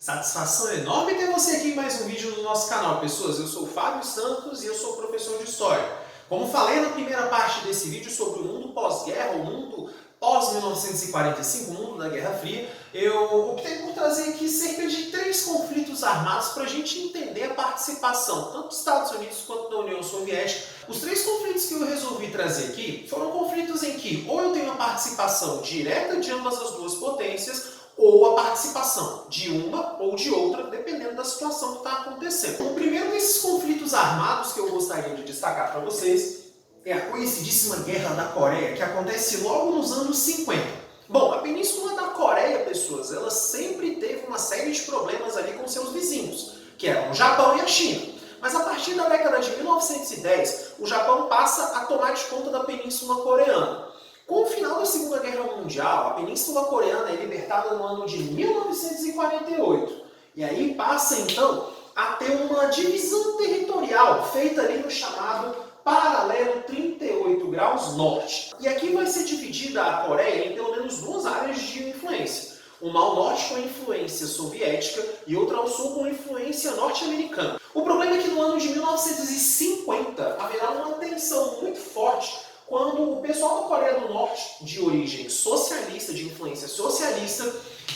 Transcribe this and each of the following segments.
Satisfação enorme ter você aqui em mais um vídeo do nosso canal, pessoas. Eu sou o Fábio Santos e eu sou professor de História. Como falei na primeira parte desse vídeo sobre o mundo pós-guerra, o mundo pós-1945, o mundo da Guerra Fria, eu optei por trazer aqui cerca de 3 conflitos armados para a gente entender a participação tanto dos Estados Unidos quanto da União Soviética. Os 3 conflitos que eu resolvi trazer aqui foram conflitos em que ou eu tenho a participação direta de ambas as duas potências, ou a participação de uma ou de outra, dependendo da situação que está acontecendo. O primeiro desses conflitos armados que eu gostaria de destacar para vocês é a conhecidíssima Guerra da Coreia, que acontece logo nos anos 50. Bom, a Península da Coreia, pessoas, ela sempre teve uma série de problemas ali com seus vizinhos, que eram o Japão e a China. Mas a partir da década de 1910, o Japão passa a tomar de conta da Península Coreana. Com o final da Segunda Guerra Mundial, a Península Coreana é libertada no ano de 1948. E aí passa, então, a ter uma divisão territorial feita ali no chamado Paralelo 38 graus Norte. E aqui vai ser dividida a Coreia em pelo menos 2 áreas de influência. Uma ao norte com influência soviética e outra ao sul com influência norte-americana. O problema é que no ano de 1950 haverá uma tensão muito forte quando o pessoal da Coreia do Norte, de origem socialista, de influência socialista,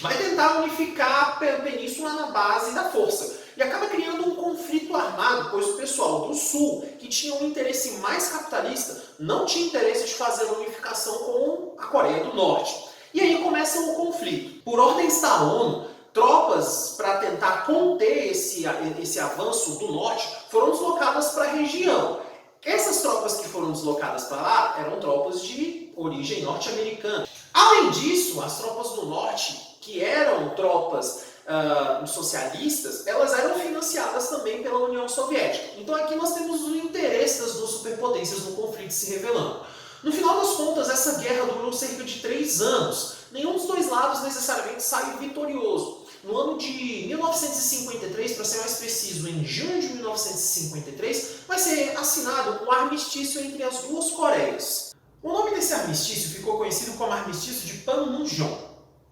vai tentar unificar a península na base da força. E acaba criando um conflito armado, pois o pessoal do Sul, que tinha um interesse mais capitalista, não tinha interesse de fazer a unificação com a Coreia do Norte. E aí começa o conflito. Por ordens da ONU, tropas para tentar conter esse avanço do Norte foram deslocadas para a região. Essas tropas que foram deslocadas para lá eram tropas de origem norte-americana. Além disso, as tropas do Norte, que eram tropas socialistas, elas eram financiadas também pela União Soviética. Então aqui nós temos o interesse das duas superpotências no conflito se revelando. No final das contas, essa guerra durou cerca de 3 anos. Nenhum dos dois lados necessariamente saiu vitorioso. No ano de 1953, para ser mais preciso, em junho de 1953, vai ser assinado um armistício entre as duas Coreias. O nome desse armistício ficou conhecido como Armistício de Panmunjom,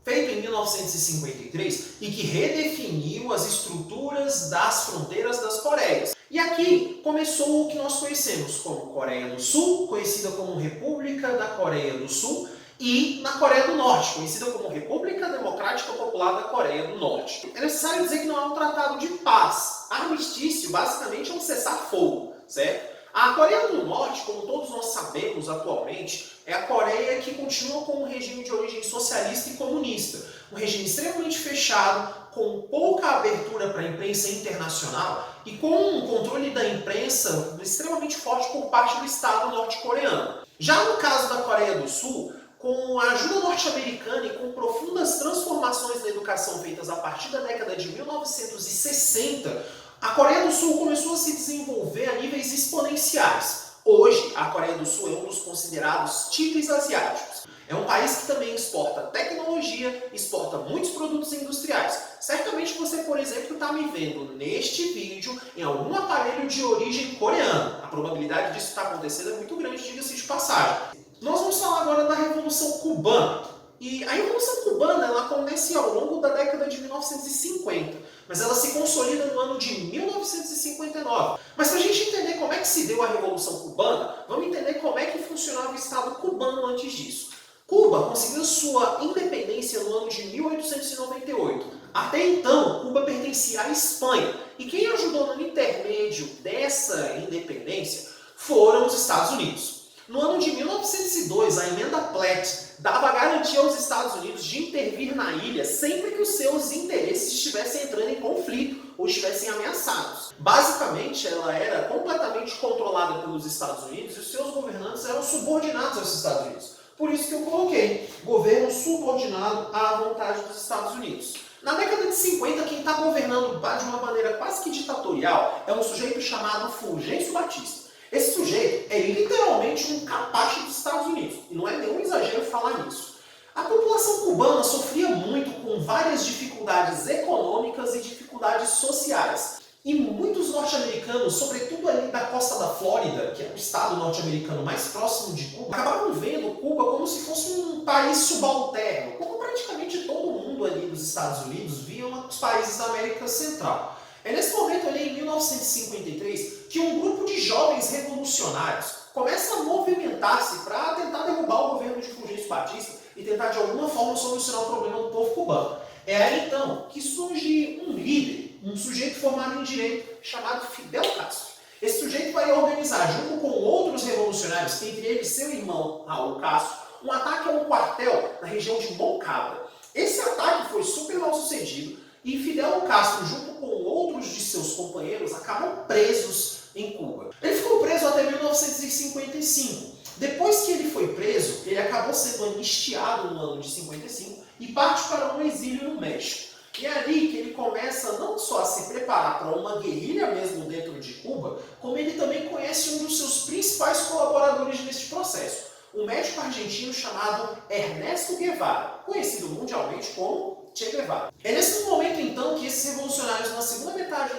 feito em 1953 e que redefiniu as estruturas das fronteiras das Coreias. E aqui começou o que nós conhecemos como Coreia do Sul, conhecida como República da Coreia do Sul, e na Coreia do Norte, conhecida como República Democrática Popular da Coreia do Norte. É necessário dizer que não é um tratado de paz. Armistício, basicamente, é um cessar-fogo, certo? A Coreia do Norte, como todos nós sabemos atualmente, é a Coreia que continua com um regime de origem socialista e comunista. Um regime extremamente fechado, com pouca abertura para a imprensa internacional e com um controle da imprensa extremamente forte por parte do Estado norte-coreano. Já no caso da Coreia do Sul, com a ajuda norte-americana e com profundas transformações na educação feitas a partir da década de 1960, a Coreia do Sul começou a se desenvolver a níveis exponenciais. Hoje, a Coreia do Sul é um dos considerados tigres asiáticos. É um país que também exporta tecnologia, exporta muitos produtos industriais. Certamente você, por exemplo, está me vendo neste vídeo em algum aparelho de origem coreana. A probabilidade disso estar acontecendo é muito grande, diga-se de passagem. Nós vamos falar agora da Revolução Cubana. E a Revolução Cubana ela acontece ao longo da década de 1950, mas ela se consolida no ano de 1959. Mas para a gente entender como é que se deu a Revolução Cubana, vamos entender como é que funcionava o Estado cubano antes disso. Cuba conseguiu sua independência no ano de 1898. Até então, Cuba pertencia à Espanha. E quem ajudou no intermédio dessa independência foram os Estados Unidos. No ano de 1902, a Emenda Platt dava garantia aos Estados Unidos de intervir na ilha sempre que os seus interesses estivessem entrando em conflito ou estivessem ameaçados. Basicamente, ela era completamente controlada pelos Estados Unidos e os seus governantes eram subordinados aos Estados Unidos. Por isso que eu coloquei governo subordinado à vontade dos Estados Unidos. Na década de 50, quem está governando de uma maneira quase que ditatorial é um sujeito chamado Fulgêncio Batista. Esse sujeito é literalmente um capacho dos Estados Unidos, e não é nenhum exagero falar nisso. A população cubana sofria muito com várias dificuldades econômicas e dificuldades sociais. E muitos norte-americanos, sobretudo ali da costa da Flórida, que é o estado norte-americano mais próximo de Cuba, acabavam vendo Cuba como se fosse um país subalterno, como praticamente todo mundo ali dos Estados Unidos via os países da América Central. É nesse momento ali, em 1953, que um grupo de jovens revolucionários começa a movimentar-se para tentar derrubar o governo de Fulgêncio Batista e tentar de alguma forma solucionar o problema do povo cubano. É aí então que surge um líder, um sujeito formado em direito chamado Fidel Castro. Esse sujeito vai organizar, junto com outros revolucionários, entre eles seu irmão Raul Castro, um ataque a um quartel na região de Moncada. Esse ataque foi super mal sucedido e Fidel Castro, junto com outros de seus companheiros, acabam presos em Cuba. Ele ficou preso até 1955. Depois que ele foi preso, ele acabou sendo anistiado no ano de 55 e parte para um exílio no México. E é ali que ele começa não só a se preparar para uma guerrilha mesmo dentro de Cuba, como ele também conhece um dos seus principais colaboradores neste processo, um médico argentino chamado Ernesto Guevara, conhecido mundialmente como Che Guevara. É nesse momento então que esses revolucionários, na segunda metade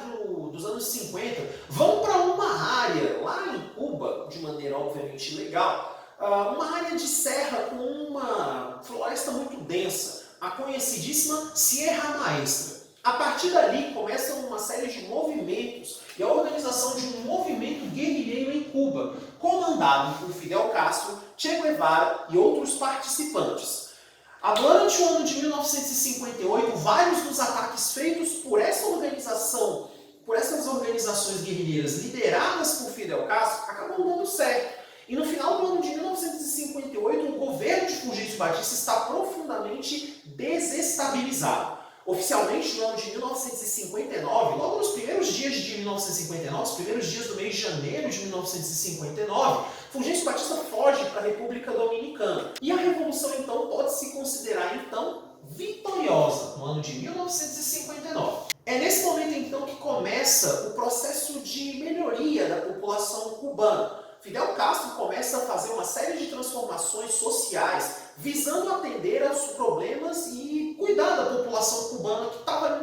dos anos 50, vão para uma área lá em Cuba, de maneira obviamente legal, uma área de serra com uma floresta muito densa, a conhecidíssima Sierra Maestra. A partir dali começa uma série de movimentos e a organização de um movimento guerrilheiro em Cuba, comandado por Fidel Castro, Che Guevara e outros participantes. Durante o ano de 1958, vários dos ataques feitos por essas organizações guerrilheiras lideradas por Fidel Castro acabam dando certo. E no final do ano de 1958, o governo de Fulgêncio Batista está profundamente desestabilizado. Oficialmente, no ano de 1959, logo nos primeiros dias de 1959, os primeiros dias do mês de janeiro de 1959, Fulgêncio Batista foge para a República Dominicana. E a Revolução, então, pode se considerar, vitoriosa no ano de 1959. É nesse momento, então, que começa o processo de melhoria da população cubana. Fidel Castro começa a fazer uma série de transformações sociais visando atender aos problemas e cuidar da população cubana que estava,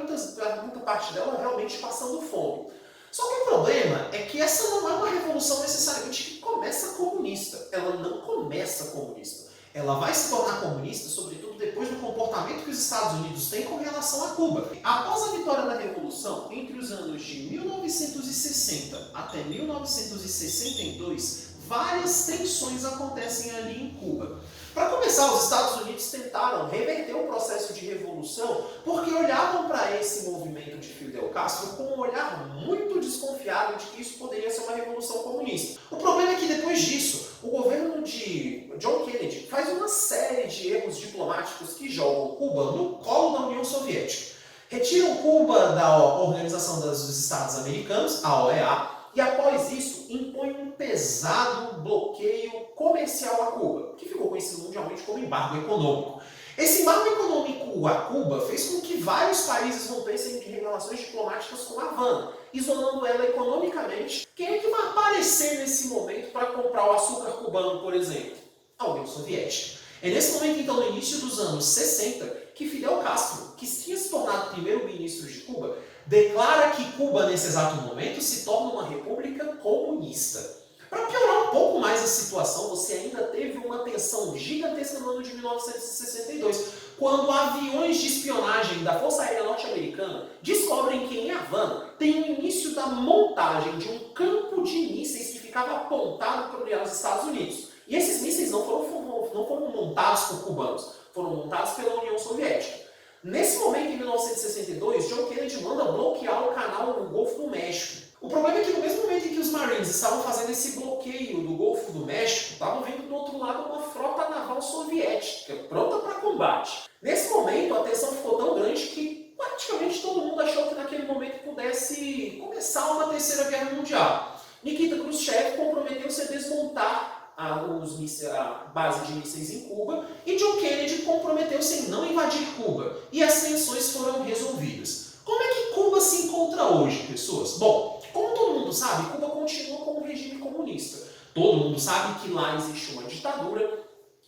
muita parte dela, realmente passando fome. Só que o problema é que essa não é uma revolução necessariamente que começa comunista. Ela não começa comunista. Ela vai se tornar comunista, sobretudo depois do comportamento que os Estados Unidos têm com relação a Cuba. Após a vitória da Revolução, entre os anos de 1960 até 1962, várias tensões acontecem ali em Cuba. Para começar, os Estados Unidos tentaram reverter o processo de revolução porque olhavam para esse movimento de Fidel Castro com um olhar muito desconfiado de que isso poderia ser uma revolução comunista. O problema é que depois disso, o governo de John Kennedy faz uma série de erros diplomáticos que jogam Cuba no colo da União Soviética. Retiram Cuba da Organização dos Estados Americanos, a OEA, e após isso impõe um pesado bloqueio comercial a Cuba, que ficou conhecido mundialmente como embargo econômico. Esse embargo econômico a Cuba fez com que vários países rompessem de relações diplomáticas com a Havana, isolando ela economicamente. Quem é que vai aparecer nesse momento para comprar o açúcar cubano, por exemplo? A União Soviética. É nesse momento, então, no início dos anos 60, que Fidel Castro, que tinha se tornado primeiro-ministro de Cuba, declara que Cuba, nesse exato momento, se torna uma república comunista. Para piorar um pouco mais a situação, você ainda teve uma tensão gigantesca no ano de 1962, quando aviões de espionagem da Força Aérea Norte-Americana descobrem que em Havana tem o início da montagem de um campo de mísseis que ficava apontado para os Estados Unidos. E esses mísseis não foram montados por cubanos, foram montados pela União Soviética. Nesse momento, em 1962, John Kennedy manda bloquear o canal no Golfo do México. O problema é que no mesmo momento em que os Marines estavam fazendo esse bloqueio do Golfo do México, estavam vendo do outro lado uma frota naval soviética, pronta para combate. Nesse momento, a tensão ficou tão grande que praticamente todo mundo achou que naquele momento pudesse começar uma terceira guerra mundial. Nikita Khrushchev comprometeu-se a desmontar a base de mísseis em Cuba e John Kennedy comprometeu-se em não invadir Cuba. E as tensões foram resolvidas. Como é que Cuba se encontra hoje, pessoas? Bom, como todo mundo sabe, Cuba continua com um regime comunista. Todo mundo sabe que lá existe uma ditadura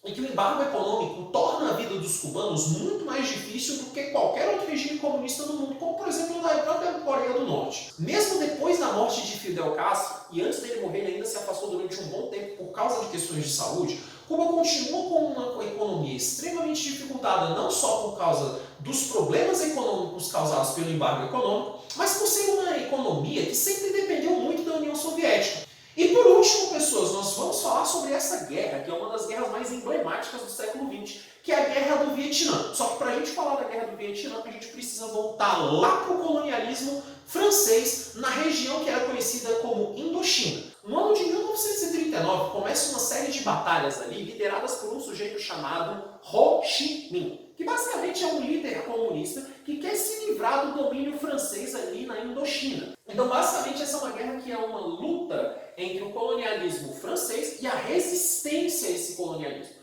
e que o embargo econômico torna a vida dos cubanos muito mais difícil do que qualquer outro regime comunista no mundo, como por exemplo na própria Coreia do Norte. Mesmo depois da morte de Fidel Castro, e antes dele morrer ele ainda se afastou durante um bom tempo por causa de questões de saúde, Cuba continua com uma economia extremamente dificultada, não só por causa dos problemas econômicos causados pelo embargo econômico, mas por ser uma economia que sempre dependeu muito da União Soviética. E por último, pessoas, nós vamos falar sobre essa guerra, que é uma das guerras mais emblemáticas do século XX, que é a Guerra do Vietnã. Só que para a gente falar da Guerra do Vietnã, a gente precisa voltar lá para o colonialismo francês, na região que era conhecida como Indochina. No ano de 1939, começa uma série de batalhas ali, lideradas por um sujeito chamado Ho Chi Minh, que basicamente é um líder comunista que quer se livrar do domínio francês ali na Indochina. Então, basicamente, essa é uma guerra que é uma luta entre o colonialismo francês e a resistência a esse colonialismo.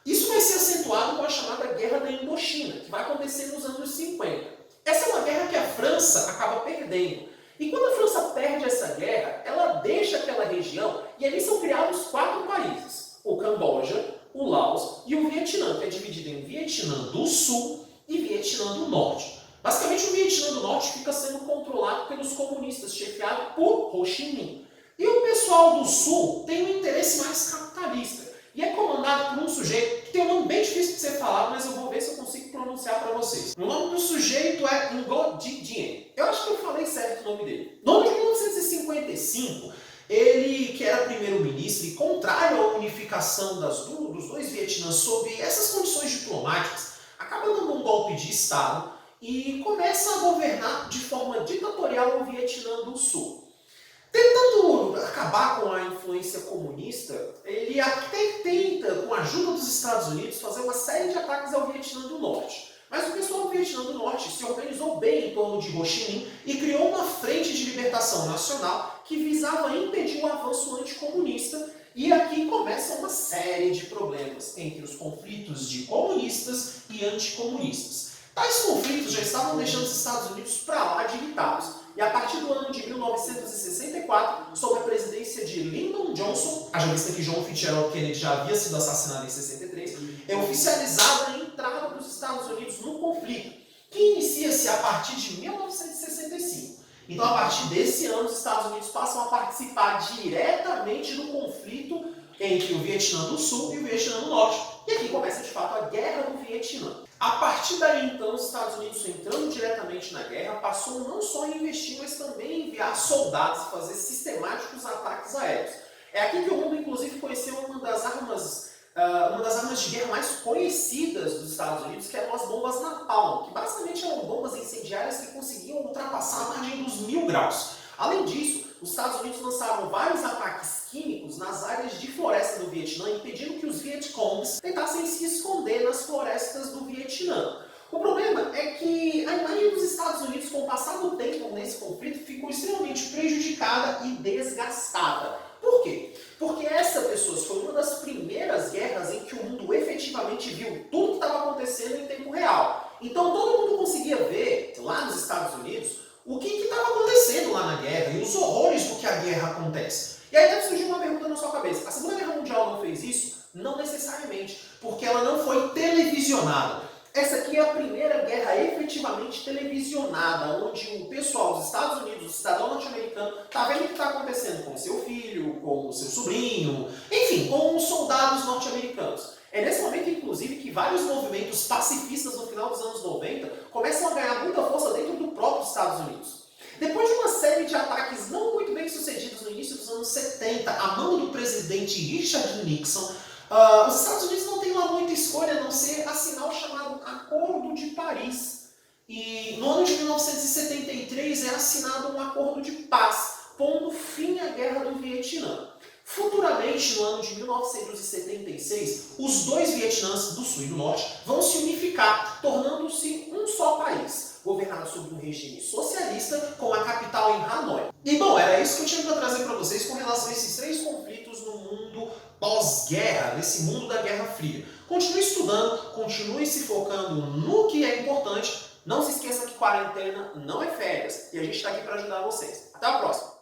Isso vai ser acentuado com a chamada Guerra da Indochina, que vai acontecer nos anos 50. Essa é uma guerra que a França acaba perdendo. E quando a França perde essa guerra, ela deixa aquela região e ali são criados 4 países. O Camboja, o Laos e o Vietnã, que é dividido em Vietnã do Sul e Vietnã do Norte. Basicamente, o Vietnã do Norte fica sendo controlado pelos comunistas, chefiado por Ho Chi Minh. E o pessoal do Sul tem um interesse mais capitalista. E é comandado por um sujeito que tem um nome bem difícil de ser falado, mas eu vou ver se eu consigo pronunciar para vocês. O nome do sujeito é Ngo Dinh Diem. Eu acho que eu falei certo o nome dele. No ano de 1955, ele, que era primeiro-ministro e contrário à unificação dos dois Vietnãs sob essas condições diplomáticas, acaba dando um golpe de Estado e começa a governar de forma ditatorial o Vietnã do Sul. Tentando acabar com a influência comunista, ele até tenta, com a ajuda dos Estados Unidos, fazer uma série de ataques ao Vietnã do Norte. Mas o pessoal do Vietnã do Norte se organizou bem em torno de Ho Chi Minh e criou uma frente de libertação nacional que visava impedir o avanço anticomunista. E aqui começa uma série de problemas entre os conflitos de comunistas e anticomunistas. Tais conflitos já estavam deixando os Estados Unidos para lá de irritados. E a partir do ano de 1964, sob a presidência de Lyndon Johnson, haja vista que John Fitzgerald Kennedy já havia sido assassinado em 63, é oficializada a entrada dos Estados Unidos no conflito, que inicia-se a partir de 1965. Então, a partir desse ano, os Estados Unidos passam a participar diretamente do conflito entre o Vietnã do Sul e o Vietnã do Norte. E aqui começa, de fato, a Guerra do Vietnã. A partir daí, então, os Estados Unidos, entrando diretamente na guerra, passou não só a investir, mas também a enviar soldados e fazer sistemáticos ataques aéreos. É aqui que o mundo, inclusive, conheceu uma das armas de guerra mais conhecidas dos Estados Unidos, que eram as bombas Napalm, que basicamente eram bombas incendiárias que conseguiam ultrapassar a margem dos 1000 graus. Além disso, os Estados Unidos lançaram vários ataques químicos nas áreas de floresta do Vietnã, impedindo que os Vietcongs tentassem se esconder nas florestas do Vietnã. O problema é que a imagem dos Estados Unidos, com o passar do tempo nesse conflito, ficou extremamente prejudicada e desgastada. Por quê? Porque essa, pessoas, foi uma das primeiras guerras em que o mundo efetivamente viu tudo que estava acontecendo em tempo real. Então todo mundo conseguia ver, lá nos Estados Unidos, o que estava acontecendo lá na guerra e os horrores do que a guerra acontece. E aí deve surgir uma pergunta na sua cabeça. A Segunda Guerra Mundial não fez isso? Não necessariamente, porque ela não foi televisionada. Essa aqui é a primeira guerra efetivamente televisionada, onde o pessoal dos Estados Unidos, o cidadão norte-americano, está vendo o que está acontecendo com seu filho, com o seu sobrinho, enfim, com os soldados norte-americanos. É nesse momento, inclusive, que vários movimentos pacifistas no final dos anos 90 começam a ganhar muita força dentro do próprio Estados Unidos. Depois de uma série de ataques não muito bem sucedidos no início dos anos 70, a mão do presidente Richard Nixon, os Estados Unidos não têm lá muita escolha a não ser assinar o chamado Acordo de Paris. E no ano de 1973 é assinado um acordo de paz, pondo fim à Guerra do Vietnã. Futuramente, no ano de 1976, os dois Vietnãs, do Sul e do Norte, vão se unificar, tornando-se um só país, governado sob um regime socialista, com a capital em Hanoi. E bom, era isso que eu tinha para trazer para vocês com relação a esses 3 conflitos no mundo pós-guerra, nesse mundo da Guerra Fria. Continue estudando, continue se focando no que é importante. Não se esqueça que quarentena não é férias, e a gente está aqui para ajudar vocês. Até a próxima!